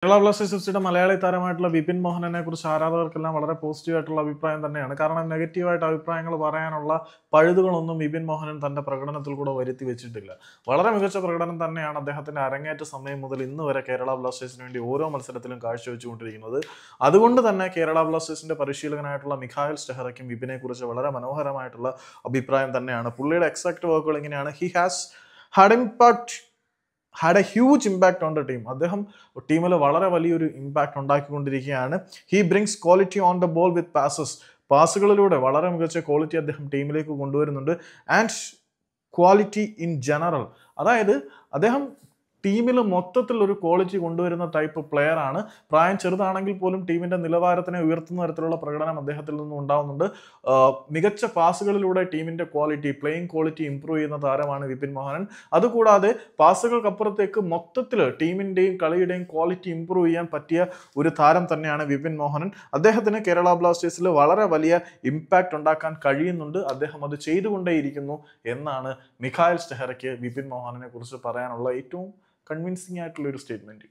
Kerala Blasters എഫ്സിയുടെ Malayali താരമായിട്ടുള്ള Vipin മോഹനനെ കുറിച്ച് ആരാധകർക്കെല്ലാം വളരെ positive ആയിട്ടുള്ള അഭിപ്രായം തന്നെയാണ്. കാരണം നെഗറ്റീവായിട്ട് അഭിപ്രായങ്ങൾ പറയാനുള്ള പഴുതുകളൊന്നും വിപിൻ മോഹനൻ തന്റെ പ്രകടനത്തിൽ കൂടെ വരുത്തി വെച്ചിട്ടില്ല. വളരെ മികച്ച പ്രകടനം തന്നെയാണ് അദ്ദേഹത്തിന്റെ അരങ്ങേറ്റ സമയം മുതൽ ഇന്ന് വരെ കേരള ബ്ലാസ്റ്റേഴ്സിന് വേണ്ടി ഓരോ മത്സരത്തിലും കാഴ്ചവെച്ചുകൊണ്ടിരിക്കുന്നത്. അതുകൊണ്ട് തന്നെ കേരള ബ്ലാസ്റ്റേഴ്സിന്റെ പരിശീലകനായിട്ടുള്ള മിഖായൽ സ്റ്റെഹറയ്ക്കും വിപിനെ കുറിച്ച് വളരെ മനോഹരമായിട്ടുള്ള അഭിപ്രായം തന്നെയാണ്. പുള്ളിയുടെ എക്സാക്ട് വാക്കുകൾ ഇങ്ങനെയാണ്: he has had a huge impact on the team. അദ്ദേഹം ടീമിൽ വളരെ വലിയൊരു ഇമ്പാക്ട് ഉണ്ടാക്കിക്കൊണ്ടിരിക്കുകയാണ്. He brings quality on the ball with പാസുകളിലൂടെ വളരെ മികച്ച ക്വാളിറ്റി അദ്ദേഹം ടീമിലേക്ക് കൊണ്ടുവരുന്നുണ്ട്. ആൻഡ് ക്വാളിറ്റി ഇൻ ജനറൽ, അതായത് അദ്ദേഹം ടീമിൽ മൊത്തത്തിൽ ഒരു ക്വാളിറ്റി കൊണ്ടുവരുന്ന ടൈപ്പ് പ്ലെയർ ആണ്. പ്രായം ചെറുതാണെങ്കിൽ പോലും ടീമിന്റെ നിലവാരത്തിനെ ഉയർത്തുന്ന തരത്തിലുള്ള പ്രകടനം അദ്ദേഹത്തിൽ നിന്നും ഉണ്ടാവുന്നുണ്ട്. മികച്ച പാസുകളിലൂടെ ടീമിന്റെ പ്ലേയിങ് ക്വാളിറ്റി ഇംപ്രൂവ് ചെയ്യുന്ന താരമാണ് വിപിൻ മോഹനൻ. അതുകൂടാതെ പാസുകൾക്കപ്പുറത്തേക്ക് മൊത്തത്തിൽ ടീമിന്റെയും കളിയുടെയും ക്വാളിറ്റി ഇംപ്രൂവ് ചെയ്യാൻ പറ്റിയ ഒരു താരം തന്നെയാണ് വിപിൻ മോഹനൻ. അദ്ദേഹത്തിന് കേരള ബ്ലാസ്റ്റേഴ്സിൽ വളരെ വലിയ ഇമ്പാക്ട് ഉണ്ടാക്കാൻ കഴിയുന്നുണ്ട്. അദ്ദേഹം അത് ചെയ്തുകൊണ്ടേയിരിക്കുന്നു എന്നാണ് മിഖായൽ സ്റ്റെഹറയ്ക്ക് വിപിൻ മോഹനനെ കുറിച്ച് പറയാനുള്ള ഏറ്റവും കൺവിൻസിംഗ് ആയിട്ടുള്ള ഒരു സ്റ്റേറ്റ്മെന്റ്.